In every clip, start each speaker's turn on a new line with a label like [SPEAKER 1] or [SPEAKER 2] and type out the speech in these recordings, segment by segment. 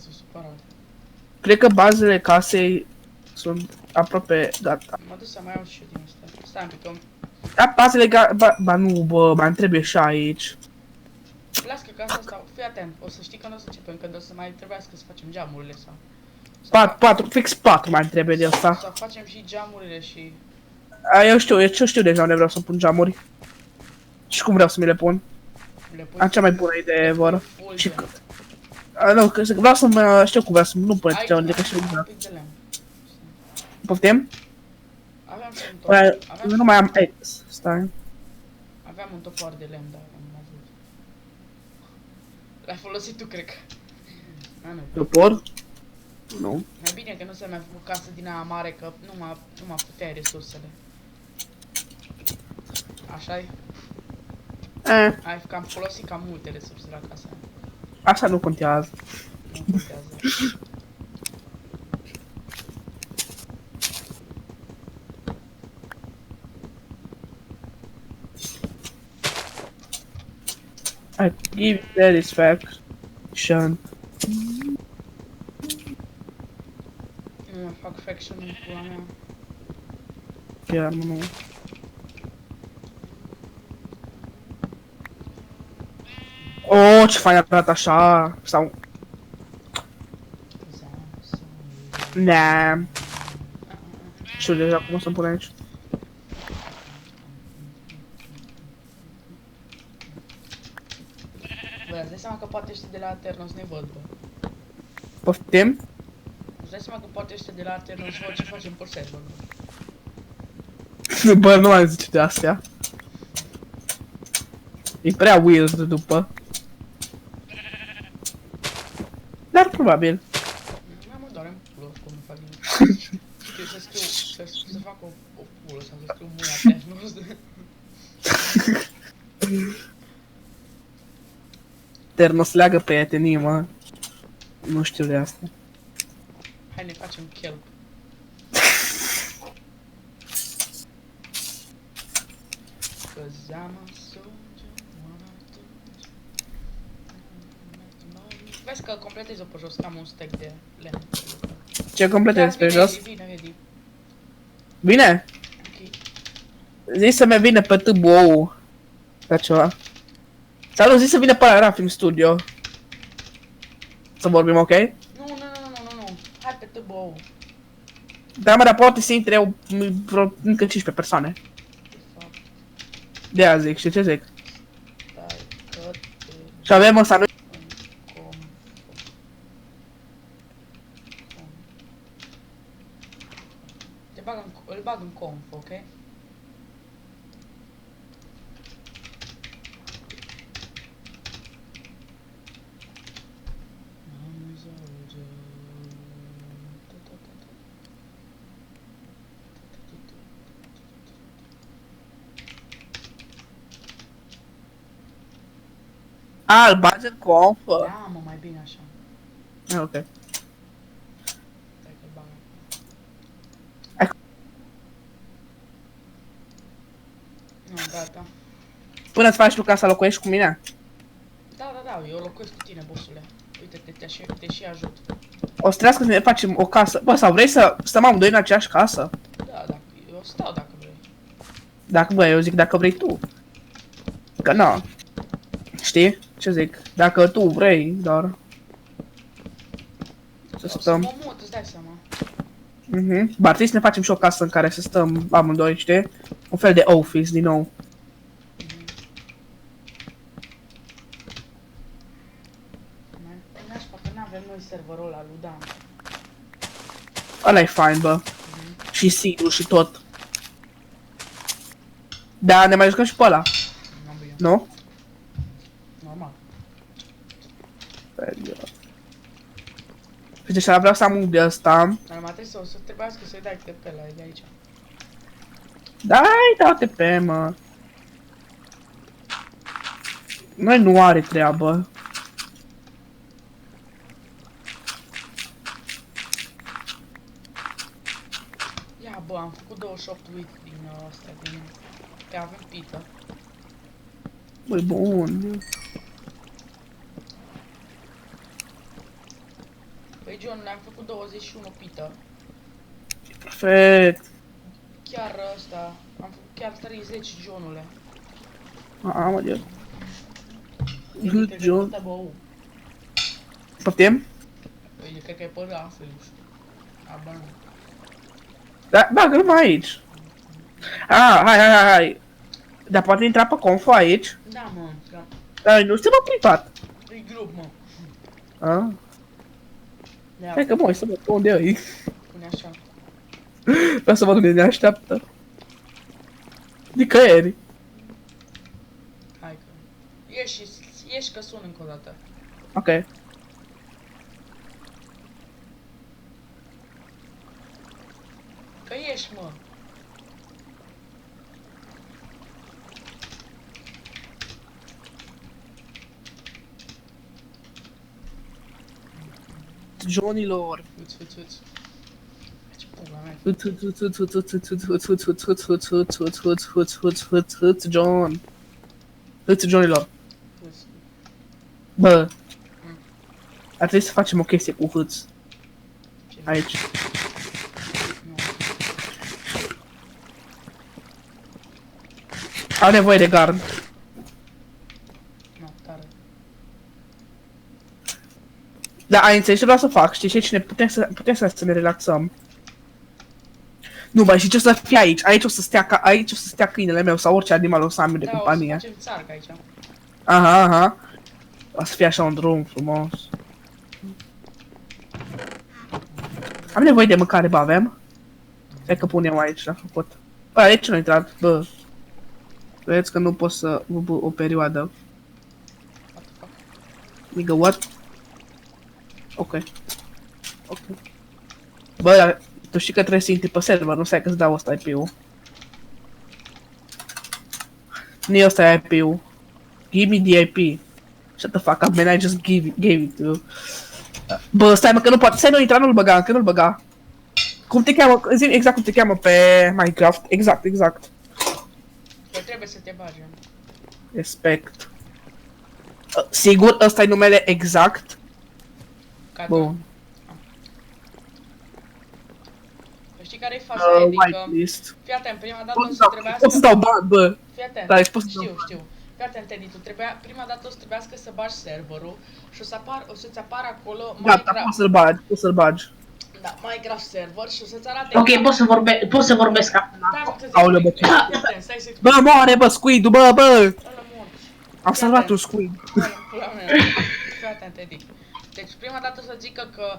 [SPEAKER 1] sunt supărat.
[SPEAKER 2] Cred că bazele casei sunt aproape gata.
[SPEAKER 1] Mă duc să mai iau și eu din asta. Stai un pic, că...
[SPEAKER 2] Da, bazele ba nu, bă, mai trebuie și aici.
[SPEAKER 1] Las că casa asta, fii atent, o să știi că nu o să începem, că o să mai trebuiască să facem geamurile sau...
[SPEAKER 2] Fix 4 mai trebuie de asta.
[SPEAKER 1] Să facem și geamurile și...
[SPEAKER 2] Eu știu deja unde vreau să pun geamuri. Și cum vreau să mi le pun.
[SPEAKER 1] Le pui
[SPEAKER 2] Am cea mai bună idee ever.
[SPEAKER 1] full
[SPEAKER 2] Și
[SPEAKER 1] gen.
[SPEAKER 2] cât? Nu, că vreau să mă știu cum vreau să nu pun ce unde că știu
[SPEAKER 1] un
[SPEAKER 2] exact.
[SPEAKER 1] pic de lemn.
[SPEAKER 2] Poftim?
[SPEAKER 1] Aveam și un
[SPEAKER 2] Păi,
[SPEAKER 1] topor.
[SPEAKER 2] eu nu mai am X. Stai.
[SPEAKER 1] Aveam un topor de lemn, dar am avut. L-ai folosit tu, cred că. A, nu.
[SPEAKER 2] Topor? Nu.
[SPEAKER 1] Mai bine că nu se mai făcut casă din aia mare, că nu mă puteai resursele. Așa-i? Ai cam folosit cam multe resurse la casa aia.
[SPEAKER 2] Asta nu contează.
[SPEAKER 1] Nu contează.
[SPEAKER 2] I give satisfaction.
[SPEAKER 1] Nu mă fac faction în pula mea.
[SPEAKER 2] Chiar nu. Oh, ce fain arată așa. Sau... Nah. Știu deja cum o să-mi pun aici.
[SPEAKER 1] Bă, îți dai seama că poate ăștia de la Aternos ne văd, bă.
[SPEAKER 2] Poftim?
[SPEAKER 1] Îți dai seama că poate ăștia de la Aternos văd ce facem pe server, bă.
[SPEAKER 2] Bă, nu mai zice de astea. E prea weird după. Dar probabil.
[SPEAKER 1] Nu mă doare în pulă cum nu fac nimic. Știu să scriu, să fac o pulă sau să scriu mâna Aternos.
[SPEAKER 2] Ternos leagă prietenii, mă. Nu știu de asta.
[SPEAKER 1] Hai ne facem kelp. Cause I'm a soldier, wanna do. Vezi că completez-o pe jos, că am un stack de lemn.
[SPEAKER 2] Ce completezi pe jos?
[SPEAKER 1] Vine.
[SPEAKER 2] Bine?
[SPEAKER 1] Ok.
[SPEAKER 2] Zi să mi vine pe tâbou. Ca ceva. Sau nu, zi să vină pe la Rafting Studio. Să vorbim, ok?
[SPEAKER 1] Nu. Hai pe tâbou.
[SPEAKER 2] Dar mă, dar poate să intre vreo încă 15 persoane.
[SPEAKER 1] De fapt,
[SPEAKER 2] De aia zic, știi ce zic?
[SPEAKER 1] stai că te
[SPEAKER 2] Și avem ăsta, nu?
[SPEAKER 1] com. Îl bag în conf, ok?
[SPEAKER 2] A, îl bagi în confă.
[SPEAKER 1] Da, mă, mai bine așa.
[SPEAKER 2] Ah, ok.
[SPEAKER 1] Stai că-l bag. Nu, gata.
[SPEAKER 2] Până îți faci tu ca să locuiești cu mine.
[SPEAKER 1] Da, eu locuiesc cu tine, bossule. Uite, te și ajut.
[SPEAKER 2] O să trească să ne facem o casă. Bă, sau vrei să stăm amândoi în aceeași casă?
[SPEAKER 1] Da, eu stau dacă vrei.
[SPEAKER 2] Dacă, bă, eu zic dacă vrei tu. Că nu. Știi? Ce zic? Dacă tu vrei, dar... Să
[SPEAKER 1] O să
[SPEAKER 2] stăm.
[SPEAKER 1] mă mut, îți dai seama.
[SPEAKER 2] Ba, trebuie să ne facem și o casă în care să stăm amândoi, știi? Un fel de office, din nou.
[SPEAKER 1] Mai nașpa că n-avem noi serverul ăla lui Dan.
[SPEAKER 2] Ăla e fain, bă. Și seed-ul și tot. Da, ne mai jucăm și pe ăla.
[SPEAKER 1] N-am bine.
[SPEAKER 2] Nu?
[SPEAKER 1] Normal.
[SPEAKER 2] Deci vreau să am un de ăsta.
[SPEAKER 1] Dar mai trebuie să trebuiască să-i dai TP la el de aici.
[SPEAKER 2] Dai TP, mă. Noi nu are treabă.
[SPEAKER 1] Ia, bă, am făcut 28 wheat din astea, din... Că avem pită.
[SPEAKER 2] Băi, bun.
[SPEAKER 1] Păi John, am făcut 21 pită.
[SPEAKER 2] Perfect.
[SPEAKER 1] Chiar ăsta, am făcut chiar 30 Johnule.
[SPEAKER 2] Mă, Dios. Good John.
[SPEAKER 1] Ăsta, bă,
[SPEAKER 2] Poftim?
[SPEAKER 1] păi, cred că e pe altfel, nu știu. Aba nu.
[SPEAKER 2] Da, bagă-l mai aici. Ah, hai. Dar poate intra pe confo aici.
[SPEAKER 1] Da, mă, că
[SPEAKER 2] Dar nu suntem în privat.
[SPEAKER 1] e grup, mă.
[SPEAKER 2] Ah.
[SPEAKER 1] Da,
[SPEAKER 2] Hai că mă, să văd pe unde e.
[SPEAKER 1] pune așa.
[SPEAKER 2] Vreau să văd unde ne așteaptă. Nicăieri.
[SPEAKER 1] Hai că... Ieși că sun încă o dată.
[SPEAKER 2] Ok.
[SPEAKER 1] Că ieși, mă.
[SPEAKER 2] Johnilor.
[SPEAKER 1] Uți. Ce pula mea.
[SPEAKER 2] John. Johnilor.
[SPEAKER 1] Uți.
[SPEAKER 2] Bă. Ar trebui să facem o chestie cu hâț.
[SPEAKER 1] Ce?
[SPEAKER 2] Aici.
[SPEAKER 1] Nu.
[SPEAKER 2] Am nevoie de gard.
[SPEAKER 1] Nu, tare.
[SPEAKER 2] Da, ai înțeles ce vreau să fac, știi? Și cine putem să ne relaxăm. Nu, bă, și ce o să fie aici? Aici o să stea câinele meu sau orice animal o să am eu de
[SPEAKER 1] Da, o să
[SPEAKER 2] companie.
[SPEAKER 1] facem țarcă aici.
[SPEAKER 2] Aha. O să fie așa un drum frumos. Am nevoie de mâncare, bă, avem? Hai că punem aici, l-am făcut. Bă, aici nu a intrat, bă. Vedeți că nu pot să o perioadă.
[SPEAKER 1] What the fuck?
[SPEAKER 2] Nigga, what? Ok. Bă, dar tu știi că trebuie să intri pe server, nu stai că-ți dau ăsta IP-ul. Nu e ăsta IP-ul. Give me the IP. Shut the fuck up, man, I just gave it to you. Bă, stai mă, că nu poate. Stai, nu intra, nu-l băga, încă nu-l băga. Cum te cheamă? Zi-mi exact cum te cheamă pe Minecraft. Exact.
[SPEAKER 1] Că trebuie să te bagi.
[SPEAKER 2] Respect. Sigur, ăsta e numele exact?
[SPEAKER 1] Ca
[SPEAKER 2] Bun.
[SPEAKER 1] Că știi care e faza? Adică,
[SPEAKER 2] Whitelist.
[SPEAKER 1] fii atent, prima dată
[SPEAKER 2] Pot
[SPEAKER 1] o
[SPEAKER 2] să
[SPEAKER 1] să trebuiască...
[SPEAKER 2] dau bani, bă.
[SPEAKER 1] Fii atent,
[SPEAKER 2] Da, deci pot să dau
[SPEAKER 1] știu. Fii atent, Teddy, prima dată o să trebuiască să bagi serverul și o să-ți apară acolo
[SPEAKER 2] Gata, poți să-l bagi.
[SPEAKER 1] Da, Minecraft server și o să-ți arate...
[SPEAKER 3] Ok, pot să vorbesc acum.
[SPEAKER 1] Da, mă,
[SPEAKER 2] Aoleu, bă, ce-
[SPEAKER 1] fii atent, stai să-ți...
[SPEAKER 2] Bă, moare, bă, squid-ul, bă!
[SPEAKER 1] Ăla morți.
[SPEAKER 2] Am salvat un squid.
[SPEAKER 1] Pula mea. Fii atent, Teddy. Deci prima dată o să zică că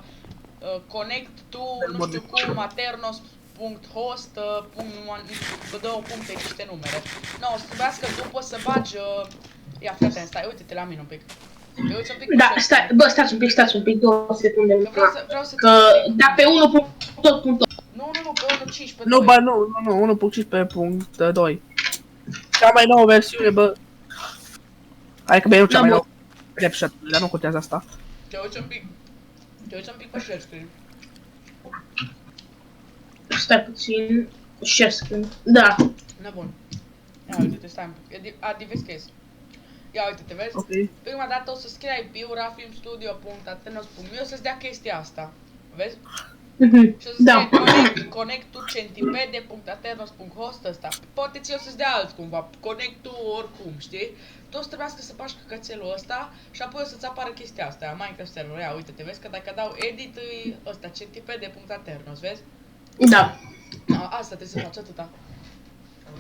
[SPEAKER 1] connect to, nu știu cum, maternos.host, cu două puncte, niște numere. Nu, o să trebuiască după să bagi... Ia, fii atent, stai, uite-te la mine un pic. Te uiți un pic
[SPEAKER 3] Da,
[SPEAKER 1] pe
[SPEAKER 3] stai, bă, stați un pic, 2 secunde.
[SPEAKER 1] Că vreau să
[SPEAKER 3] Că, da, pe 1 tot punctul.
[SPEAKER 1] Nu, pe 1.5, pe 2.
[SPEAKER 2] Nu, bă, nu, 1.15.2. Cea mai nouă versiune, bă. Hai că bă, eu cea
[SPEAKER 3] Da,
[SPEAKER 2] mai
[SPEAKER 3] bă.
[SPEAKER 2] nouă. Snapchat, dar nu contează asta.
[SPEAKER 1] Te uiți un pic pe share screen.
[SPEAKER 3] Stai puțin. Share screen. Da.
[SPEAKER 1] Nebun. Ia uite-te, stai un pic. Vezi că Ia uite-te, vezi?
[SPEAKER 2] Ok.
[SPEAKER 1] Prima dată o să scrii IP-ul rafilmstudio.atenos.me, o să-ți dea chestia asta. Vezi? Și o să
[SPEAKER 3] Da.
[SPEAKER 1] scrie connect to centipede.aternos.host ăsta. Poate ți o să-ți dea alt cumva, connect to oricum, știi? Tu o să trebuiască să faci căcățelul ăsta și apoi o să-ți apară chestia asta, Minecraft server. Ia uite-te, vezi că dacă dau edit e ăsta, centipede.aternos, vezi?
[SPEAKER 3] Da.
[SPEAKER 1] Asta trebuie să faci atâta.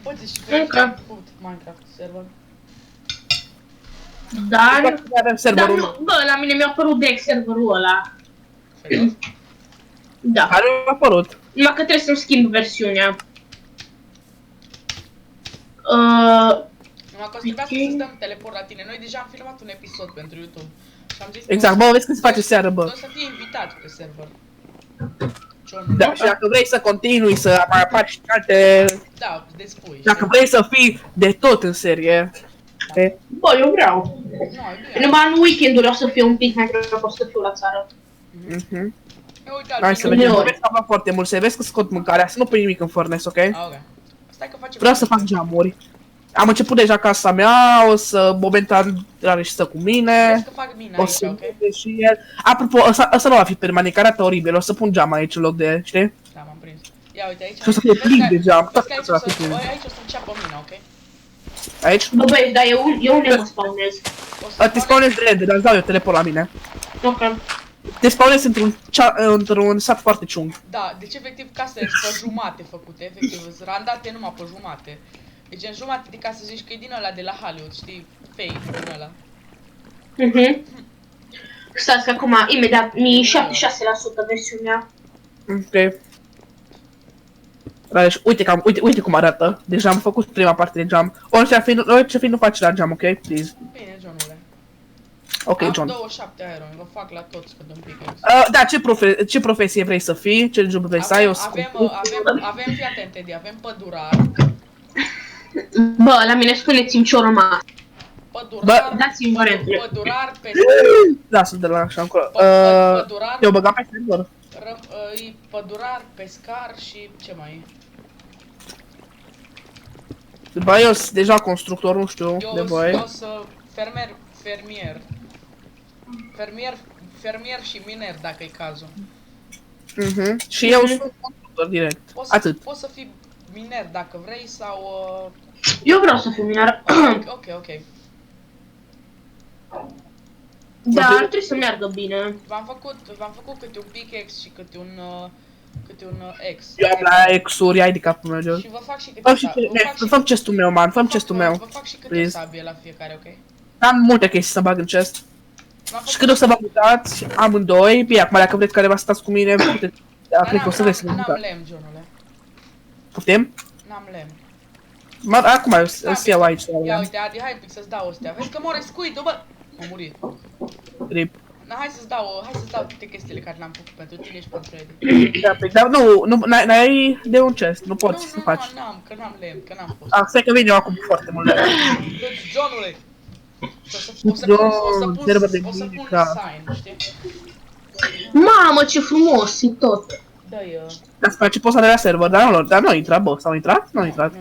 [SPEAKER 1] Poți și
[SPEAKER 3] Ok.
[SPEAKER 1] Minecraft server.
[SPEAKER 3] Dar...
[SPEAKER 2] Avem
[SPEAKER 3] Dar
[SPEAKER 2] serverul.
[SPEAKER 3] nu, bă, la mine mi-a apărut direct serverul ăla.
[SPEAKER 1] Serios?
[SPEAKER 3] Da.
[SPEAKER 2] Care a apărut?
[SPEAKER 3] Numai că trebuie să-mi schimb versiunea.
[SPEAKER 1] Numai că o să trebuia să dăm teleport la tine. Noi deja am filmat un episod pentru YouTube. Și am zis că
[SPEAKER 2] Exact, bă, vezi că se face seară,
[SPEAKER 1] o
[SPEAKER 2] bă.
[SPEAKER 1] să fie invitat pe server.
[SPEAKER 2] Da, și dacă vrei să continui să mai apari și alte...
[SPEAKER 1] Da, despui.
[SPEAKER 2] Dacă vrei să fii de tot în serie. E,
[SPEAKER 3] Bă, eu vreau.
[SPEAKER 1] Nu, e bine.
[SPEAKER 3] Numai în weekend-uri o să fiu un pic mai greu, o să fiu la țară.
[SPEAKER 2] mhm.
[SPEAKER 1] Ia uite
[SPEAKER 2] Hai să
[SPEAKER 1] altfel.
[SPEAKER 2] vedem,
[SPEAKER 3] Uneori.
[SPEAKER 2] vezi că am luat foarte mult, să vezi că scot mâncarea, să nu pui nimic în furnace, ok?
[SPEAKER 1] Ok. Stai că facem...
[SPEAKER 2] Vreau să fac geamuri. Am început deja casa mea, o să momentan are și să cu mine.
[SPEAKER 1] Vezi că fac bine
[SPEAKER 2] O
[SPEAKER 1] aici,
[SPEAKER 2] să
[SPEAKER 1] ok?
[SPEAKER 2] și el. Apropo, ăsta nu va fi permanent, că arată oribil, o să pun geam aici în loc de, știi?
[SPEAKER 1] Da, m-am prins. Ia uite aici.
[SPEAKER 2] Și o să fie plin de geam,
[SPEAKER 1] Vezi că
[SPEAKER 2] tot
[SPEAKER 1] aici
[SPEAKER 2] să
[SPEAKER 1] o
[SPEAKER 2] va fi
[SPEAKER 1] să,
[SPEAKER 2] plin.
[SPEAKER 1] aici o să înceapă mina, ok?
[SPEAKER 2] Aici?
[SPEAKER 3] Bă, băieți, dar eu unde mă spawnez?
[SPEAKER 1] O să
[SPEAKER 2] Te spawnezi de rende, dar îți dau eu teleport la mine.
[SPEAKER 3] Ok.
[SPEAKER 2] Te spawnezi într-un sat foarte ciung.
[SPEAKER 1] Da, deci efectiv casele sunt pe jumate făcute, efectiv, sunt randate numai pe jumate. Deci în jumate de casă zici că e din ăla de la Hollywood, știi? Fake din ăla.
[SPEAKER 3] Stați că acum, imediat, mi 76% versiunea.
[SPEAKER 2] Ok. Deci, uite cum arată. Deja am făcut prima parte de geam. Orice fi nu faci la geam, ok? Please.
[SPEAKER 1] Bine, Johnule.
[SPEAKER 2] Ok,
[SPEAKER 1] Am
[SPEAKER 2] John.
[SPEAKER 1] 27 iron, vă fac la toți cât un pic.
[SPEAKER 2] Da, ce profesie vrei să fii? Ce job vrei să ai?
[SPEAKER 1] Avem, fii atent, Teddy, avem pădurar.
[SPEAKER 3] Bă, la mine spuneți-mi ce-o rămas.
[SPEAKER 1] Pădurar,
[SPEAKER 3] Dați-mi variantele.
[SPEAKER 1] pădurar, pescar.
[SPEAKER 2] Da, sunt de la așa încolo.
[SPEAKER 1] Pădurar,
[SPEAKER 2] Te-o băgat pe server.
[SPEAKER 1] e pădurar, pescar și ce mai e?
[SPEAKER 2] Bă, eu sunt deja constructor, nu știu, de
[SPEAKER 1] Eu
[SPEAKER 2] voi.
[SPEAKER 1] sunt fermier și miner dacă e cazul.
[SPEAKER 2] Și eu sunt constructor direct. Atât.
[SPEAKER 1] Poți să fii miner dacă vrei sau...
[SPEAKER 3] Eu vreau să fiu minar.
[SPEAKER 1] Ok.
[SPEAKER 3] Dar ar trebui să meargă bine.
[SPEAKER 1] V-am făcut câte un pickaxe și câte un X.
[SPEAKER 2] Eu am la X-uri, ai de capul meu,
[SPEAKER 1] Și vă fac și câte
[SPEAKER 2] Făm chestul meu, man, făm chestul meu.
[SPEAKER 1] Vă fac și câte
[SPEAKER 2] Please.
[SPEAKER 1] sabie la fiecare, ok?
[SPEAKER 2] Am multe chestii să bag în chest.
[SPEAKER 1] V-am
[SPEAKER 2] Și când o să vă mutați, amândoi, bine, acum dacă vreți careva să stați cu mine, puteți. Da, cred că o să vreți să vă
[SPEAKER 1] N-am
[SPEAKER 2] mutați.
[SPEAKER 1] lemn, Johnule.
[SPEAKER 2] Poftim?
[SPEAKER 1] N-am lemn.
[SPEAKER 2] Acum îți iau aici.
[SPEAKER 1] Ia uite, Adi, hai un pic să-ți dau astea. Vezi că mor squid-ul, bă! M-a murit.
[SPEAKER 2] Rip.
[SPEAKER 1] Na, hai să-ți dau toate chestiile care le-am făcut pentru tine și pentru Eddie.
[SPEAKER 2] Da, dar nu, n-ai de un chest, nu poți să faci.
[SPEAKER 1] Nu, n-am, că n-am lemn, că n-am fost.
[SPEAKER 2] Stai că vin eu acum cu foarte mult lemn.
[SPEAKER 1] Deci, Johnule! O să pun sign, știi?
[SPEAKER 3] Mamă, ce frumos e tot.
[SPEAKER 1] Dă-i...
[SPEAKER 2] Dar spune ce poți să de la server, dar nu a intrat, bă, sau a intrat? Nu a intrat.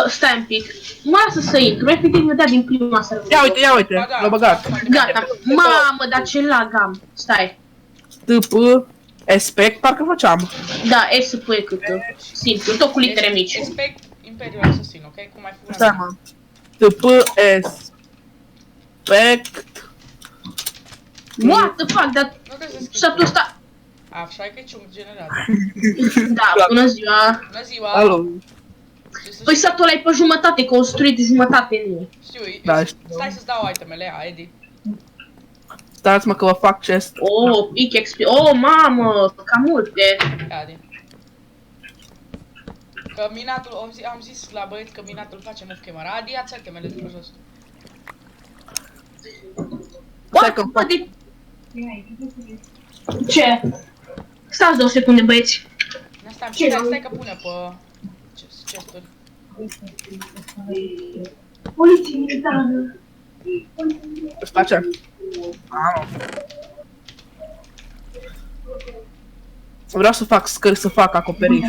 [SPEAKER 3] Stai un pic. Mă lasă să intru, efectiv mi-a dat din prima server.
[SPEAKER 2] Ia uite, l-a băgat.
[SPEAKER 3] Gata. Mamă, dar ce lag am. Stai.
[SPEAKER 2] TP, Aspect, parcă făceam.
[SPEAKER 3] Da, S pe câte. Simplu, tot cu litere mici.
[SPEAKER 1] Expect Imperiul Assassin, ok? Cum ai făcut?
[SPEAKER 2] Stai, mă. TP, Aspect.
[SPEAKER 3] What the fuck, dar
[SPEAKER 1] Nu trebuie să scrii.
[SPEAKER 3] satul ăsta...
[SPEAKER 1] Așa e că e ciung generat.
[SPEAKER 3] Da, bună ziua.
[SPEAKER 1] Bună ziua!
[SPEAKER 2] Alo.
[SPEAKER 3] Păi satul ăla e pe jumătate, construit jumătate nu.
[SPEAKER 1] Știu,
[SPEAKER 2] Da, știu.
[SPEAKER 1] stai să-ți dau itemele, ia, Eddie.
[SPEAKER 2] Stați mă că vă fac chest.
[SPEAKER 3] Oh, pickaxe, oh, mamă, cam multe.
[SPEAKER 1] Ia, Eddie. Că minatul, am zis la băieți că minatul face off camera. Adi, ia-ți itemele de pe jos.
[SPEAKER 2] Stai că
[SPEAKER 3] What? Bă, de... Ce? Stați 2 secunde, băieți.
[SPEAKER 1] Stai că pune pe chesturi.
[SPEAKER 3] Poliție militară.
[SPEAKER 2] îți face? Vreau să fac scări, să fac acoperiș.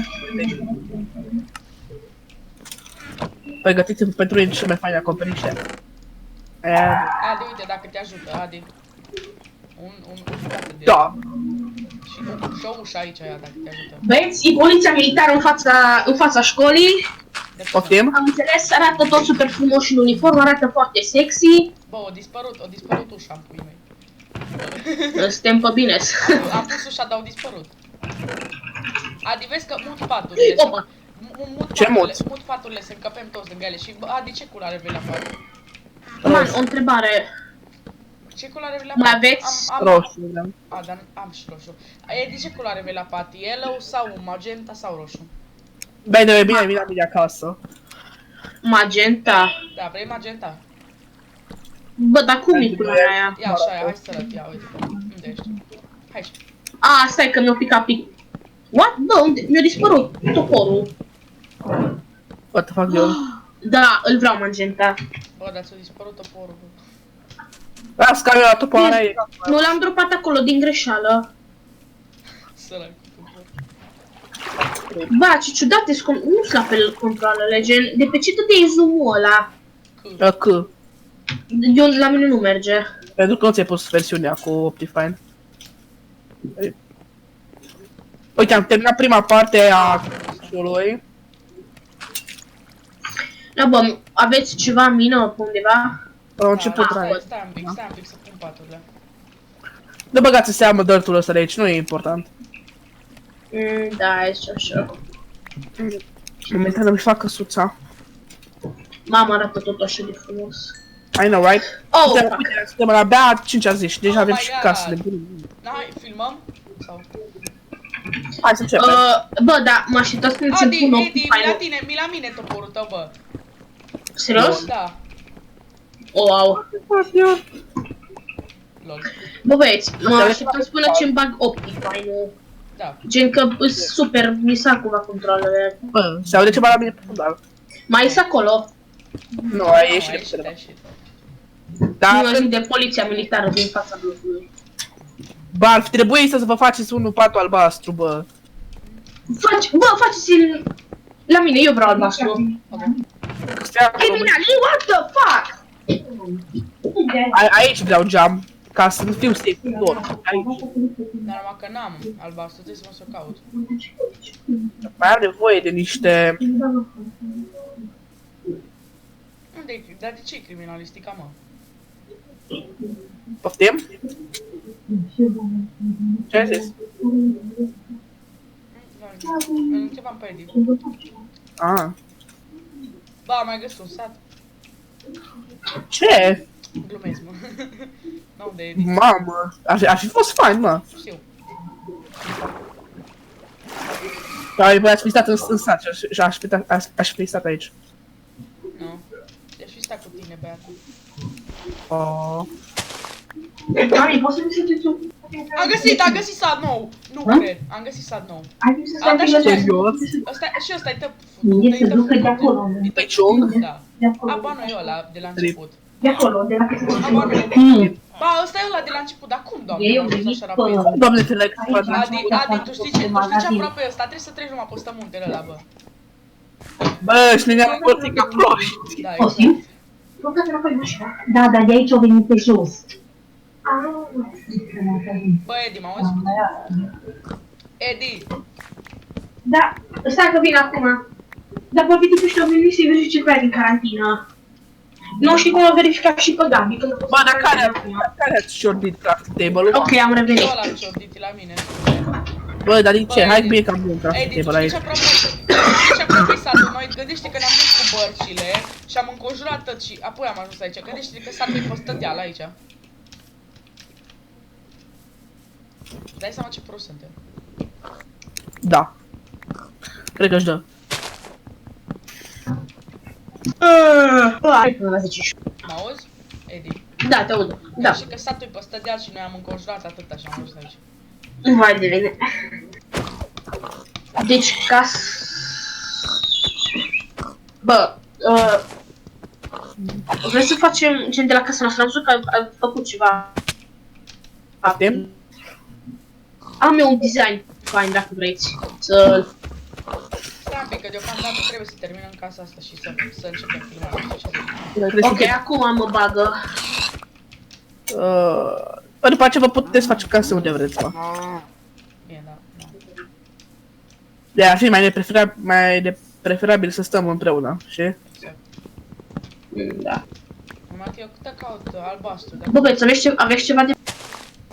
[SPEAKER 2] Pregătiți-vă pentru ei cele mai faine acoperișe.
[SPEAKER 1] Adi, uite, dacă te ajută, Adi. Un frate de...
[SPEAKER 2] Da.
[SPEAKER 1] Și o ușă aici, aia, dacă te ajută.
[SPEAKER 3] Băieți, e poliția militară în fața școlii.
[SPEAKER 2] Poftim?
[SPEAKER 3] Am înțeles, arată tot super frumos și în uniformă, arată foarte sexy.
[SPEAKER 1] Bă, o dispărut ușa în puii mei.
[SPEAKER 3] Suntem pe bine.
[SPEAKER 1] Am pus ușa, dar au dispărut. Adi, vezi că mut paturile.
[SPEAKER 3] Opa.
[SPEAKER 1] Mut paturile, să încăpem toți lângă ele. Și, bă, Adi, ce culoare vrei la pat?
[SPEAKER 3] Man, o întrebare.
[SPEAKER 1] Ce culoare vrei la
[SPEAKER 3] Mai
[SPEAKER 1] pat?
[SPEAKER 3] aveți
[SPEAKER 2] Roșu.
[SPEAKER 1] Dar am și roșu. Edi, ce culoare vrei la pat? Yellow sau magenta sau roșu?
[SPEAKER 2] Bine, bine acasă.
[SPEAKER 3] magenta?
[SPEAKER 1] Da, vrei magenta?
[SPEAKER 3] Bă, dar cum e culoarea aia?
[SPEAKER 1] Ia așa, hai să arăt, ia uite. Unde ești? Hai.
[SPEAKER 3] A, stai că mi-a picat pic. What? Bă, unde? Mi-a dispărut toporul.
[SPEAKER 2] What the fuck, eu?
[SPEAKER 3] Da, îl vreau magenta.
[SPEAKER 1] Bă, dar ți-a dispărut toporul.
[SPEAKER 2] Las că la topoarea e.
[SPEAKER 3] Nu l-am dropat acolo din greșeală.
[SPEAKER 1] Sărac.
[SPEAKER 3] Ba, ce ciudate nu sunt la fel controlele, gen, de pe ce tot e zoom-ul ăla?
[SPEAKER 2] C.
[SPEAKER 3] Eu, la mine nu merge.
[SPEAKER 2] Pentru că nu ți-ai pus versiunea cu Optifine. Uite, am terminat prima parte a jocului.
[SPEAKER 3] Da, bă, aveți ceva mină pe undeva?
[SPEAKER 2] Am început
[SPEAKER 1] stai,
[SPEAKER 2] rai.
[SPEAKER 1] stai un pic să pun paturile.
[SPEAKER 2] Nu băgați în seamă dirtul ăsta de aici, nu e important.
[SPEAKER 3] Da, e așa.
[SPEAKER 2] Momentan îmi fac căsuța.
[SPEAKER 3] Mama arată tot așa de frumos.
[SPEAKER 2] I know, right?
[SPEAKER 3] Oh,
[SPEAKER 2] Suntem la abia 5 zi și deja
[SPEAKER 1] Oh
[SPEAKER 2] avem
[SPEAKER 1] my
[SPEAKER 2] și
[SPEAKER 1] God.
[SPEAKER 2] casele.
[SPEAKER 1] Hai, filmăm? Sau?
[SPEAKER 2] Hai să începem.
[SPEAKER 3] bă, da, mă așteptați când ți-mi
[SPEAKER 1] Adi,
[SPEAKER 3] pun
[SPEAKER 1] Edi,
[SPEAKER 3] Optifine.
[SPEAKER 1] mi la mine toporul tău, bă.
[SPEAKER 3] Serios?
[SPEAKER 1] Da,
[SPEAKER 3] Wow.
[SPEAKER 1] lol.
[SPEAKER 3] Bă, băieți, mă așteptați până ce-mi bag Optifine-ul.
[SPEAKER 1] Da.
[SPEAKER 3] Gen că sunt super misar cumva controlele.
[SPEAKER 2] Bă, se aude ceva la mine pe fundal.
[SPEAKER 3] Mai este acolo.
[SPEAKER 2] Nu, ai ieșit
[SPEAKER 1] Ai
[SPEAKER 2] de
[SPEAKER 1] ieșit,
[SPEAKER 2] pe
[SPEAKER 1] ai ieșit.
[SPEAKER 2] Da,
[SPEAKER 3] Nu zic de poliția militară din fața blocului.
[SPEAKER 2] bă, ar fi trebuit să vă faceți unul patul albastru, bă.
[SPEAKER 3] Faceți-l la mine, eu vreau albastru.
[SPEAKER 2] Stai acolo, bă.
[SPEAKER 3] Criminalii, what the fuck?
[SPEAKER 2] Aici vreau geam, ca să nu fiu safe cu lor. Aici.
[SPEAKER 1] Dar numai că n-am albastru, trebuie să mă să o caut.
[SPEAKER 2] Mai am nevoie de niște...
[SPEAKER 1] Dar de ce e criminalistica, mă?
[SPEAKER 2] Poftim? Ce ai zis?
[SPEAKER 1] Îl întrebam pe Edi.
[SPEAKER 2] Ah.
[SPEAKER 1] Ba, am mai găsit un sat.
[SPEAKER 2] Ce?
[SPEAKER 1] Glumesc, mă. N-au de Edi.
[SPEAKER 2] Mamă, ar fi fost fain, mă.
[SPEAKER 1] Știu.
[SPEAKER 2] Dar voi ați fi stat în sat și aș fi stat aici.
[SPEAKER 1] Nu. Deci fi sta cu tine, băiatul.
[SPEAKER 2] Oh.
[SPEAKER 3] Mami, poți să-mi ziceți un...
[SPEAKER 1] Am găsit sat nou! Nu cred, am găsit sat nou.
[SPEAKER 3] Ai vrut să
[SPEAKER 1] A, da, și ăsta e-
[SPEAKER 2] Serios?
[SPEAKER 1] ăsta, și ăsta e tăp.
[SPEAKER 3] Mie se ducă de acolo.
[SPEAKER 2] Pe Chung?
[SPEAKER 1] Da.
[SPEAKER 3] De acolo.
[SPEAKER 1] A, ba, nu e ăla de la început.
[SPEAKER 3] De acolo, de la că se
[SPEAKER 1] A, ba, nu.
[SPEAKER 3] duce.
[SPEAKER 1] Ba, ăsta e ăla de la început, dar cum, doamne,
[SPEAKER 3] Eu
[SPEAKER 1] am ajuns
[SPEAKER 3] venit
[SPEAKER 1] așa
[SPEAKER 3] pe-
[SPEAKER 1] rapid?
[SPEAKER 2] Doamne, te leg.
[SPEAKER 1] Adi, tu știi ce aproape e ăsta? Trebuie să treci numai pe ăsta muntele ăla, bă.
[SPEAKER 2] Bă, și ne-am împărțit ca proști.
[SPEAKER 1] Da,
[SPEAKER 3] Poți?
[SPEAKER 1] exact.
[SPEAKER 3] Da, dar de aici au venit pe jos.
[SPEAKER 1] Bă, Edi, mă auzi? Edi,
[SPEAKER 3] Da, stai că vin acum. Dar poate tipul ăștia au venit să-i verifice pe aia din carantină. Nu știu cum au verificat și pe Gabi.
[SPEAKER 2] Bă, dar care ați șorbit crafting table-ul?
[SPEAKER 3] Ok, am revenit.
[SPEAKER 1] eu ăla ciorditi la mine.
[SPEAKER 2] Bă, dar din ce?
[SPEAKER 1] Bă,
[SPEAKER 2] Hai
[SPEAKER 1] Edi.
[SPEAKER 2] bine că am bun crafting
[SPEAKER 1] Edi, tu
[SPEAKER 2] table
[SPEAKER 1] știi
[SPEAKER 2] aici.
[SPEAKER 1] ce aproape satul? Noi gândește că ne-am dus cu bărcile și am înconjurat tot și apoi am ajuns aici. Gândește că satul e pe stăteală aici. Dai seama ce prost suntem.
[SPEAKER 2] Da. Cred că-și dă.
[SPEAKER 3] Hai până la 10.
[SPEAKER 1] Mă auzi? Edi.
[SPEAKER 3] Da, te aud. Da.
[SPEAKER 1] Și că satul e pe stăteal și noi am înconjurat atâta și am ajuns aici.
[SPEAKER 3] Vai de mine. Deci, ca să... Bă, vrei să facem gen de la casa noastră? Am văzut că ai făcut ceva.
[SPEAKER 2] Putem?
[SPEAKER 3] Am eu un design fain dacă vreți. Să...
[SPEAKER 1] Stai un pic, că deocamdată trebuie să terminăm casa asta și să începem filmarea.
[SPEAKER 3] Ok, acum mă bagă.
[SPEAKER 2] Bă, după aceea vă puteți face casă unde vreți, bă.
[SPEAKER 1] Bine, da.
[SPEAKER 2] De ar fi mai de preferabil să stăm împreună, știi?
[SPEAKER 3] Da.
[SPEAKER 1] Numai că eu câte caut albastru, dar...
[SPEAKER 3] Bă, băieți, aveți ceva de...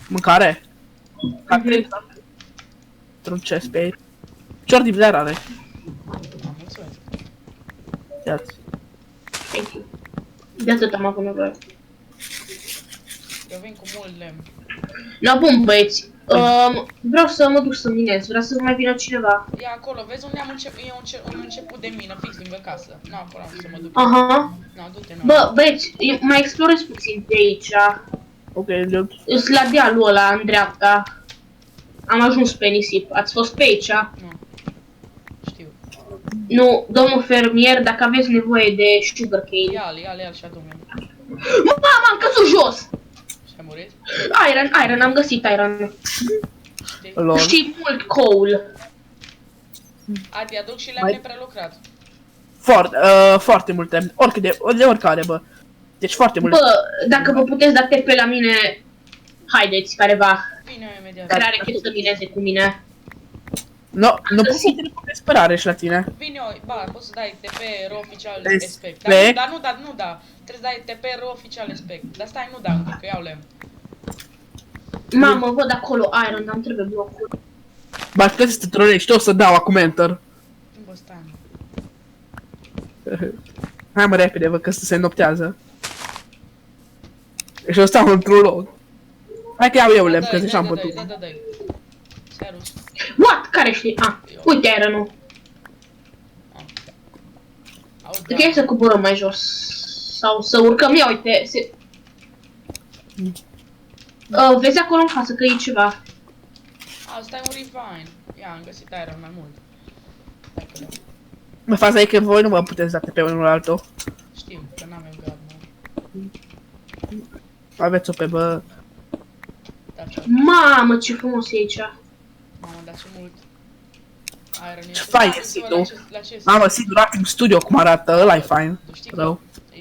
[SPEAKER 2] Mâncare? Cartel? Într-un chest pe aici. Ce ori de are?
[SPEAKER 1] Am mulțumesc.
[SPEAKER 2] Ia-ți.
[SPEAKER 3] Thank you. De atât am avut nevoie.
[SPEAKER 1] Eu vin cu mult lemn.
[SPEAKER 3] Da, bun, băieți. Vreau să mă duc să minez. Vreau să mai vină cineva.
[SPEAKER 1] Ia acolo, vezi unde am un început de mină fix lângă casă. Nu, acolo am să mă duc.
[SPEAKER 3] Aha.
[SPEAKER 1] Nu, du-te, nu.
[SPEAKER 3] Bă, băieți, mai explorez puțin de aici.
[SPEAKER 2] Ok, eu...
[SPEAKER 3] Sunt la dealul ăla, în dreapta. Am ajuns pe nisip. Ați fost pe aici?
[SPEAKER 1] Nu. Știu.
[SPEAKER 3] Nu, domnul fermier, dacă aveți nevoie de sugarcane.
[SPEAKER 1] Ia-l și adu-mi.
[SPEAKER 3] Mama, am căzut jos!
[SPEAKER 1] Și ai murit?
[SPEAKER 3] Iron, am găsit iron.
[SPEAKER 1] Știi?
[SPEAKER 2] Lol.
[SPEAKER 3] Știi mult coal.
[SPEAKER 1] Adi, aduc și lemne prelucrat.
[SPEAKER 2] Foarte multe. De oricare, bă. Deci foarte multe.
[SPEAKER 3] Bă, dacă vă puteți da TP la mine, haideți, careva
[SPEAKER 1] Vine eu imediat.
[SPEAKER 3] care are chef să vineze cu mine.
[SPEAKER 2] Nu pot să te spărare și la tine.
[SPEAKER 1] Vine eu, ba, poți să dai TP ro oficial
[SPEAKER 2] Respect.
[SPEAKER 1] expect. Dar nu da. Trebuie să dai TP ro oficial expect. Dar stai, nu da încă, că iau lemn.
[SPEAKER 3] Mamă, văd acolo iron, dar îmi trebuie blocul.
[SPEAKER 2] Ba, puteți să te trolești, o să dau acum enter.
[SPEAKER 1] Bă, stai.
[SPEAKER 2] Hai mă repede, văd că se noptează. Și o stau într-un loc. Hai că iau eu lemn, că deja am putut.
[SPEAKER 1] Da. Serus.
[SPEAKER 3] What? Care știi? Uite ironul. Trebuie să coborăm mai jos. Sau să urcăm, ia uite. Vezi acolo în față că e ceva.
[SPEAKER 1] Asta e un refine. Ia, am găsit iron mai mult.
[SPEAKER 2] Mă, faza e că voi nu mă puteți da pe unul altul.
[SPEAKER 1] Știu, că n-avem gardner.
[SPEAKER 2] Aveți-o pe bă.
[SPEAKER 3] Mamă, ce frumos e aici.
[SPEAKER 1] Mamă, dar ce mult. Iron
[SPEAKER 2] Ce fain e Sidul.
[SPEAKER 1] La ce
[SPEAKER 2] Mamă, Sidul Acting Studio cum arată, ăla e fain.
[SPEAKER 1] Știi
[SPEAKER 2] Rău.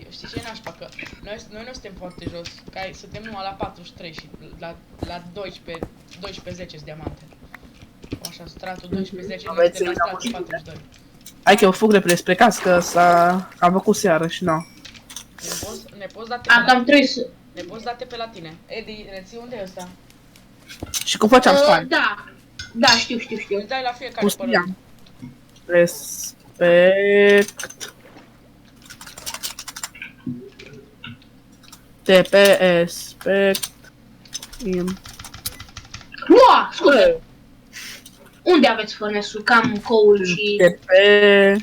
[SPEAKER 1] Știi ce e nașpa? Că noi nu suntem foarte jos, că suntem numai la 43 și la 12-10 diamante. Așa, stratul 12-10, noi suntem la stratul 42.
[SPEAKER 2] Hai că eu fug repede spre casă, că am făcut seară și nu.
[SPEAKER 1] Ne poți da pe la
[SPEAKER 3] Am trebuit să...
[SPEAKER 1] Ne poți da pe la tine. Edi, reții unde e ăsta?
[SPEAKER 2] Și cum faceam spani?
[SPEAKER 3] Da, știu.
[SPEAKER 1] Îți dai la fiecare
[SPEAKER 2] Cum
[SPEAKER 1] părere.
[SPEAKER 2] spuneam. Respect. TP, respect.
[SPEAKER 3] Ua, scuze. Unde aveți furnesul? Cam coal și...
[SPEAKER 2] TP.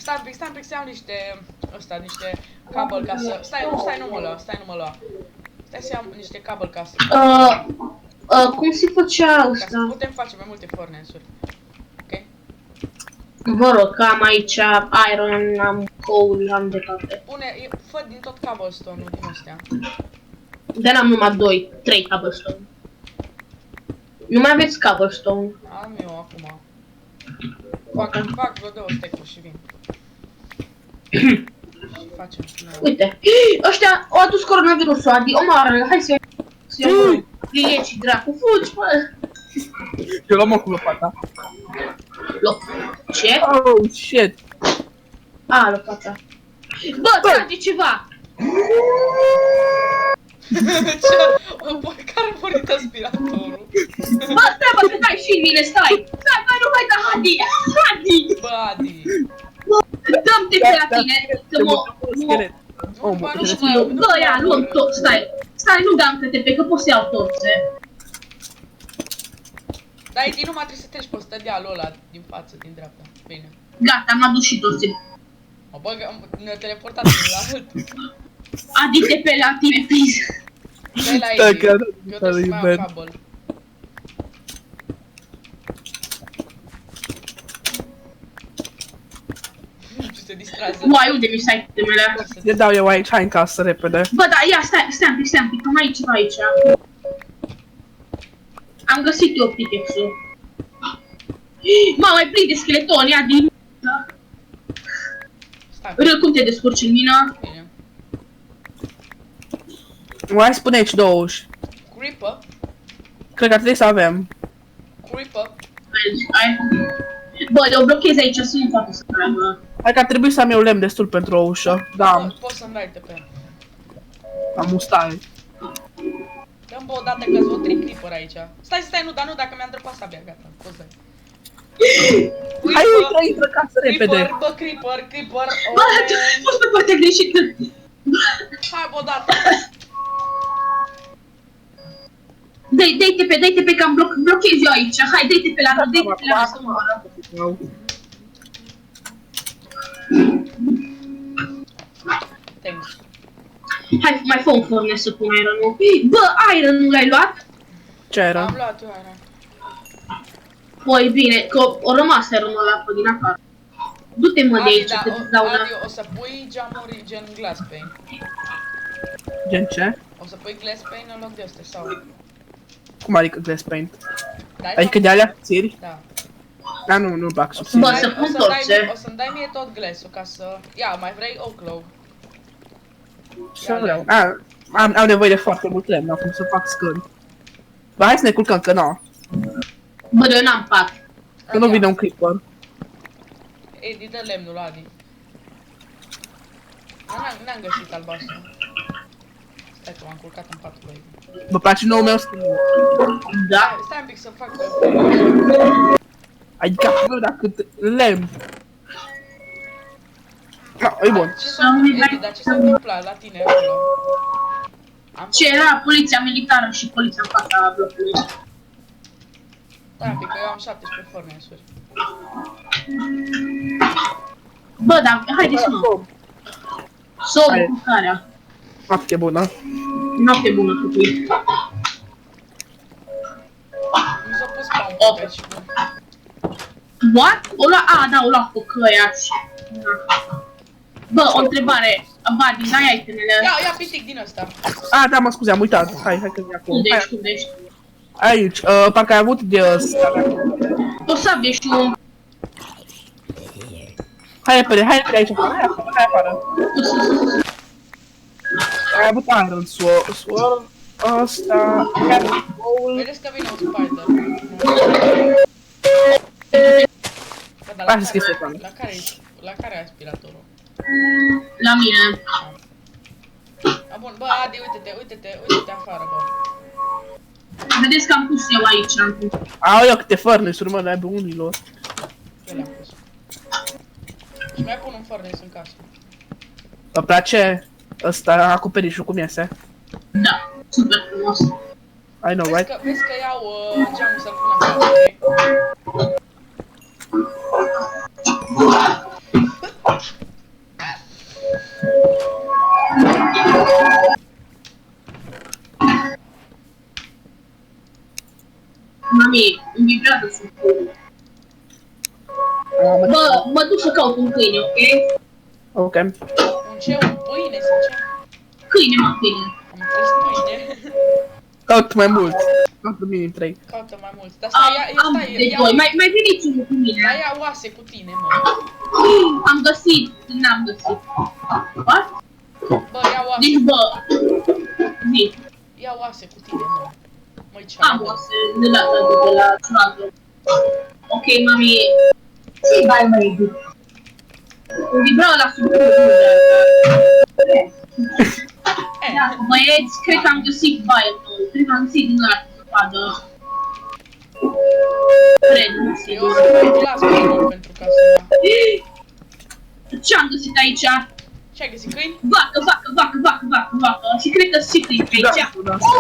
[SPEAKER 1] Stai un pic, să iau niște cable ca să... Stai, nu mă lua. Stai să iau niște cable ca să...
[SPEAKER 3] cum se făcea
[SPEAKER 1] Ca să
[SPEAKER 3] asta?
[SPEAKER 1] putem face mai multe furnace-uri. Ok?
[SPEAKER 3] Vă rog, că am aici iron, am coal, am de toate.
[SPEAKER 1] Fă din tot cobblestone-ul din astea.
[SPEAKER 3] Dar n-am numai 3 cobblestone. Nu mai aveți cobblestone.
[SPEAKER 1] Am eu acum. Fac vreo 2 stack-uri și vin. Și facem.
[SPEAKER 3] Uite, ăștia au adus coronavirusul, Adi, omoară, hai să iau plieci, dracu, fugi, bă!
[SPEAKER 2] Eu luam cu lopata.
[SPEAKER 3] Ce?
[SPEAKER 2] Oh, shit.
[SPEAKER 3] Lopata. Bă, trage ceva!
[SPEAKER 1] Ce? Bă, care a murit aspiratorul?
[SPEAKER 3] Bă, stai, că dai și în mine, stai! Stai, bă, nu mai da, Adi! Adi!
[SPEAKER 1] Bă, Adi!
[SPEAKER 3] Dăm-te pe la tine, să mă...
[SPEAKER 1] Nu știu,
[SPEAKER 3] Bă, ia, luăm tot, stai, nu dam pe că pot să iau torțe.
[SPEAKER 1] Dar Edi, numai trebuie să treci pe stădealul ăla din față, din dreapta. Bine.
[SPEAKER 3] Gata, am adus și torțe.
[SPEAKER 1] Bă, ne-a teleportat unul la altul.
[SPEAKER 3] Adi, te pe la tine, please.
[SPEAKER 1] Dă-i la Edi, eu trebuie să mai iau cable. Se distrează.
[SPEAKER 3] Uai, unde mi stai temele?
[SPEAKER 2] Le dau eu aici, hai în casă, repede.
[SPEAKER 3] Bă, da, ia, stai un pic, că mai e ceva aici. Am găsit eu pickaxe-ul. Mă, mai plin de scheletoni, Adi. Râl, cum te descurci în mină?
[SPEAKER 1] Bine.
[SPEAKER 2] Mai spune aici 2 uși.
[SPEAKER 1] Creeper?
[SPEAKER 2] Cred că ar trebui să avem.
[SPEAKER 1] Creeper?
[SPEAKER 3] Bă, eu blochez aici, să nu poate să treabă.
[SPEAKER 2] Hai că ar trebui să am eu lemn destul pentru o ușă. Da, am.
[SPEAKER 1] Poți să-mi dai TP.
[SPEAKER 2] Am ustai.
[SPEAKER 1] Dă-mi bă o dată că-s vreo 3 creeper aici. Stai, nu, dacă mi-am drăpat sabia, gata, poți dai.
[SPEAKER 2] Hai, intră casă repede.
[SPEAKER 1] Bă, creeper.
[SPEAKER 3] Bă, tu ai fost pe partea greșită.
[SPEAKER 1] Hai bă o dată.
[SPEAKER 3] Dai-te pe că am blochez eu aici. Hai, dai-te pe la râd, dai-te pe la râd să moară.
[SPEAKER 1] Thanks.
[SPEAKER 3] Hai, mai fă un furnace să pun iron-ul. Bă, iron-ul l-ai luat?
[SPEAKER 2] Ce era?
[SPEAKER 1] Am luat eu iron.
[SPEAKER 3] Păi bine, că o rămas iron-ul ăla pe din afară. Du-te mă de aici, că îți dau una.
[SPEAKER 1] Adi, o să pui geamuri gen glass pane.
[SPEAKER 2] Gen ce?
[SPEAKER 1] O să pui glass pane în loc de astea, sau?
[SPEAKER 2] Cum adică glass paint?
[SPEAKER 1] Dai
[SPEAKER 2] Adică de alea țiri?
[SPEAKER 1] Da.
[SPEAKER 2] Da, nu bag subțire.
[SPEAKER 3] Bă, să pun torțe.
[SPEAKER 1] O să-mi dai mie tot glasul ca să... Ia, mai vrei oak log?
[SPEAKER 2] Ce vreau? Am nevoie de foarte mult lemn, acum să fac scări. Bă, hai să ne culcăm, că nu.
[SPEAKER 3] Bă, eu n-am pat.
[SPEAKER 2] Că nu vine un creeper.
[SPEAKER 1] Edi, dă lemnul, Adi. N-am găsit albastru. Stai că m-am culcat în patul lui.
[SPEAKER 2] Bă, place nou meu skin.
[SPEAKER 3] Da.
[SPEAKER 1] Stai un pic să fac...
[SPEAKER 2] Adică, bă, dacă lemn. E bun.
[SPEAKER 1] Dar ce s-a întâmplat la tine acolo?
[SPEAKER 3] Ce era poliția militară și poliția în fața blocului.
[SPEAKER 1] Stai un pic, că eu am 17 furnace-uri.
[SPEAKER 3] Bă, dar haideți mă. Somn cu care.
[SPEAKER 2] Noapte bună.
[SPEAKER 3] Noapte bună, cupui.
[SPEAKER 1] Mi s-a pus spawn pe aici.
[SPEAKER 3] What? O lua, da, o lua cu căiați. Bă, o întrebare. Badi, dai itemele.
[SPEAKER 1] Ia pitic din ăsta.
[SPEAKER 2] Da, mă scuze, am uitat. Hai că vin acum.
[SPEAKER 3] Unde ești, unde ești?
[SPEAKER 2] Aici, parcă ai avut de ăsta.
[SPEAKER 3] O să ești un...
[SPEAKER 2] Hai repede aici afară, hai afară. Ai avut iron sword, ăsta,
[SPEAKER 1] Vedeți că vine un spider.
[SPEAKER 2] Hai să scrie pe
[SPEAKER 1] La care e aspiratorul?
[SPEAKER 3] La mine.
[SPEAKER 1] Bun, bă, Adi, uite-te afară, bă.
[SPEAKER 3] Vedeți că am pus eu aici.
[SPEAKER 2] Au eu câte furnace-uri, mă, n-ai unilor.
[SPEAKER 1] Eu le-am pus. Și mai pun un furnace în casă.
[SPEAKER 2] Vă place ăsta acoperișul cum iese?
[SPEAKER 3] Da, super frumos.
[SPEAKER 2] I know, right?
[SPEAKER 1] Vezi că iau geamul să-l pun acasă, ok?
[SPEAKER 3] Mami, îmi vibrează sufletul. Bă, mă duc să caut un câine, ok?
[SPEAKER 2] Ok.
[SPEAKER 1] Un ce? Un pâine sau ce?
[SPEAKER 3] Câine, mă, câine.
[SPEAKER 1] Am înțeles pâine.
[SPEAKER 2] Caut mai mult. Caut minim 3.
[SPEAKER 1] Caută mai mult. Dar
[SPEAKER 3] Am de doi. Mai veniți unul cu mine.
[SPEAKER 1] Dar ia oase cu tine, mă.
[SPEAKER 3] Am găsit. N-am găsit. What?
[SPEAKER 1] Bă, ia oase.
[SPEAKER 3] Deci, bă. Zi.
[SPEAKER 1] Ia oase cu tine, mă. Măi, ce
[SPEAKER 3] Am oase de la cealaltă. Ok, mami. Ce bai mai zic? Îmi vibra ăla sub băieți, cred că am găsit baie nou. Cred că am găsit din ăla cu zăpadă. Cred, nu
[SPEAKER 1] Eu
[SPEAKER 3] sigur.
[SPEAKER 1] o să fac las pentru casa mea.
[SPEAKER 3] Ce am găsit aici?
[SPEAKER 1] Ce ai găsit? Câini?
[SPEAKER 3] Vacă. Și cred că și câini pe aici.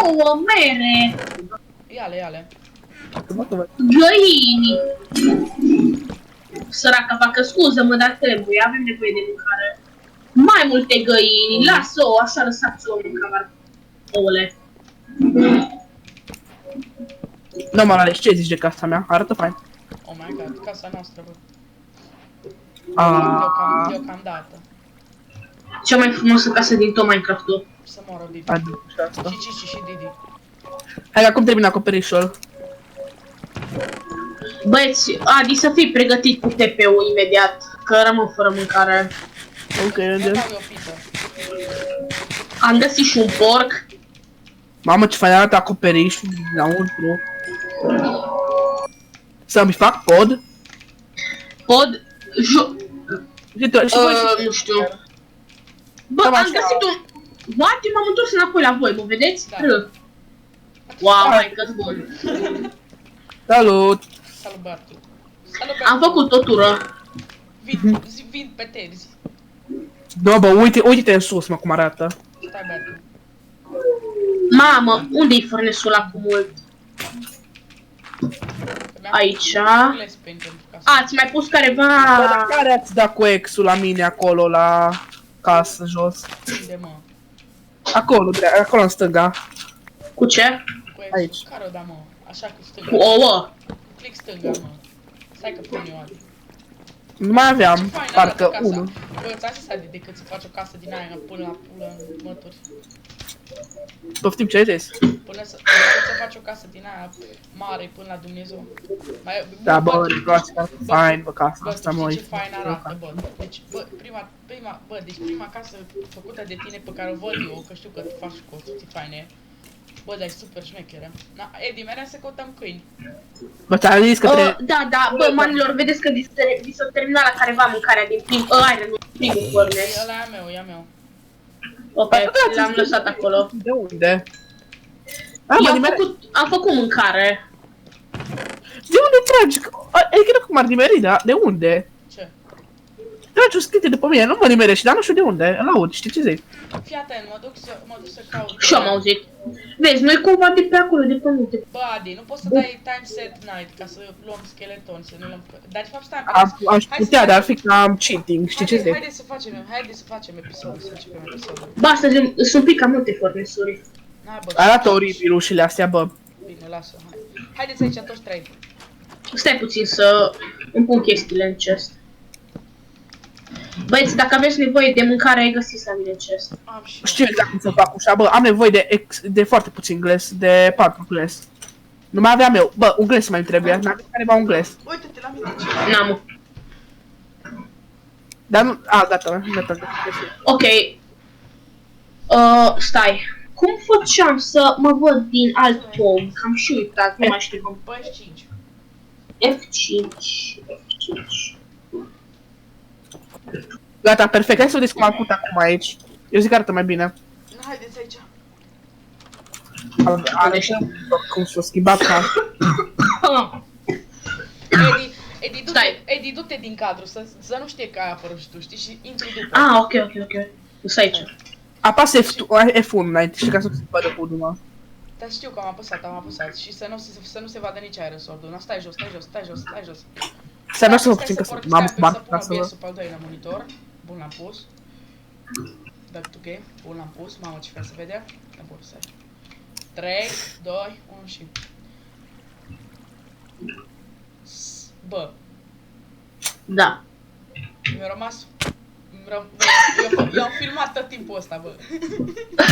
[SPEAKER 3] Ouă, mere!
[SPEAKER 1] Ia-le.
[SPEAKER 3] Găini! Săraca vacă, scuză-mă, dar trebuie, avem nevoie de mâncare. Mai multe găini, lasă-o, așa lăsați-o mâncare. Ouăle.
[SPEAKER 2] Nu mă ales, ce zici de casa mea? Arată fain.
[SPEAKER 1] Oh my god, casa noastră, bă.
[SPEAKER 2] Aaaa.
[SPEAKER 1] Deocamdată.
[SPEAKER 3] Cea mai frumoasă casă din tot Minecraft-ul.
[SPEAKER 1] Să moră Didi.
[SPEAKER 2] Adică și asta.
[SPEAKER 1] Și Cici și Didi.
[SPEAKER 2] Hai, acum termină acoperișul.
[SPEAKER 3] Băieți, Adi, să fii pregătit cu TP-ul imediat, că rămân fără mâncare.
[SPEAKER 2] Ok,
[SPEAKER 1] Ia
[SPEAKER 2] unde?
[SPEAKER 1] dau eu pită.
[SPEAKER 3] Am găsit și un porc.
[SPEAKER 2] Mamă, ce fain arată acoperișul dinăuntru. Să-mi fac pod?
[SPEAKER 3] Pod.
[SPEAKER 2] Și
[SPEAKER 3] Nu știu. Bă,
[SPEAKER 2] Cam
[SPEAKER 3] am
[SPEAKER 2] așa.
[SPEAKER 3] găsit un... What? Eu m-am întors înapoi la voi, mă vedeți?
[SPEAKER 1] Da.
[SPEAKER 3] Wow, mai că bun.
[SPEAKER 2] Salut!
[SPEAKER 1] Salut, băiatul. Salut,
[SPEAKER 3] Am făcut o tură.
[SPEAKER 1] Vin pe terzi.
[SPEAKER 2] Da, bă, uite-te în sus, mă, cum arată.
[SPEAKER 1] Stai, băiatul.
[SPEAKER 3] Mamă, unde-i furnesul ăla cu mult? Aici. Ați mai pus careva...
[SPEAKER 2] Dar care ați dat cu ex-ul la mine acolo, la casă, jos?
[SPEAKER 1] Unde, mă?
[SPEAKER 2] Acolo, acolo în stânga.
[SPEAKER 3] Cu ce?
[SPEAKER 1] Cu
[SPEAKER 2] Aici.
[SPEAKER 1] ex. Care o da, mă? Așa cu stânga.
[SPEAKER 3] Cu ouă.
[SPEAKER 1] Click stânga, mă. Stai că pun eu, Adi.
[SPEAKER 2] Nu mai aveam,
[SPEAKER 1] Ce fain arată
[SPEAKER 2] parcă,
[SPEAKER 1] casa.
[SPEAKER 2] unul.
[SPEAKER 1] Bă, ți-am zis, Adi, decât să faci o casă din aia până la pulă în mături.
[SPEAKER 2] Poftim, ce ai zis?
[SPEAKER 1] Până să faci o casă din aia mare până la Dumnezeu.
[SPEAKER 2] Da, bă, asta fain, bă, casa
[SPEAKER 1] Bă,
[SPEAKER 2] asta,
[SPEAKER 1] tu
[SPEAKER 2] mă.
[SPEAKER 1] știi ce fain arată, bă. Deci, bă, prima casă făcută de tine pe care o văd eu, că știu că tu faci construcții faine. Bă, dar e super șmecheră. Na, Edi, mereu să căutăm câini.
[SPEAKER 2] Bă, ți-am zis că trebuie...
[SPEAKER 3] Da, bă, manilor, vedeți că vi s-a terminat la careva mâncarea din primul furnace.
[SPEAKER 1] Ăla e a meu, e a meu.
[SPEAKER 3] Ok, l-am lăsat acolo.
[SPEAKER 2] De unde? Ah,
[SPEAKER 3] Eu
[SPEAKER 2] mă,
[SPEAKER 3] am făcut mâncare.
[SPEAKER 2] de unde tragi? E chiar cum ar nimeri, da? De unde?
[SPEAKER 1] Ce?
[SPEAKER 2] Tragi o scrie de pe mine, nu mă nimerești, dar nu știu de unde. Îl aud, știi ce zic?
[SPEAKER 1] Fii atent, mă duc să caut.
[SPEAKER 3] Și am auzit. Vezi, noi cumva de pe acolo, de pe munte.
[SPEAKER 1] Bă, Adi, nu poți să dai time set night ca să luăm skeleton, să ne luăm... Dar de fapt stai,
[SPEAKER 2] Aș putea, dar ar fi cam cheating, știi ce zic?
[SPEAKER 1] Haide să facem episodul, să începem episodul.
[SPEAKER 3] Ba, astăzi sunt un pic cam multe furnace-uri.
[SPEAKER 1] Hai, bă.
[SPEAKER 2] Arată oribil ușile astea, bă.
[SPEAKER 1] Bine, lasă, hai. Haideți aici toți trei.
[SPEAKER 3] Stai puțin să îmi pun chestiile în chest. Băieți, dacă aveți nevoie de mâncare, ai găsit la mine în chest.
[SPEAKER 1] Am și eu.
[SPEAKER 2] Știu exact cum să fac ușa, bă, am nevoie de foarte puțin gles, de 4 gles. Nu mai aveam eu, bă, un gles mai trebuie, n-am careva un gles.
[SPEAKER 1] Uite-te la mine ce.
[SPEAKER 3] N-am.
[SPEAKER 2] Dar nu, gata.
[SPEAKER 3] Ok. Stai. Cum făceam să mă văd din alt tom? Cam și uitat, nu mai știu cum.
[SPEAKER 1] Bă, ești 5.
[SPEAKER 3] F5.
[SPEAKER 2] Gata, perfect, hai să vedeți cum am făcut acum aici. Eu zic că arată mai bine.
[SPEAKER 1] Haideți aici.
[SPEAKER 2] Cum s-a schimbat ca...
[SPEAKER 1] Edi, du-te din cadru, să nu știe că ai apărut și tu, știi, și intri după.
[SPEAKER 3] Ah, ok. Sunt aici.
[SPEAKER 2] Apasă F1 înainte, știi, ca să se vadă podul, mă.
[SPEAKER 1] Dar știu că am apăsat și să nu se vadă nici aerosordul. Na, stai jos.
[SPEAKER 2] Să nu să puțin că m-am spart ca
[SPEAKER 1] să pun
[SPEAKER 2] să...
[SPEAKER 1] OBS-ul pe al doilea monitor. Bun, l-am pus. Back to game. Bun, l-am pus. Mamă, ce fel se vede. Bun, stai. 3, 2, 1 și... Bă,
[SPEAKER 3] Da.
[SPEAKER 1] mi-a rămas... Eu am filmat tot timpul ăsta, bă.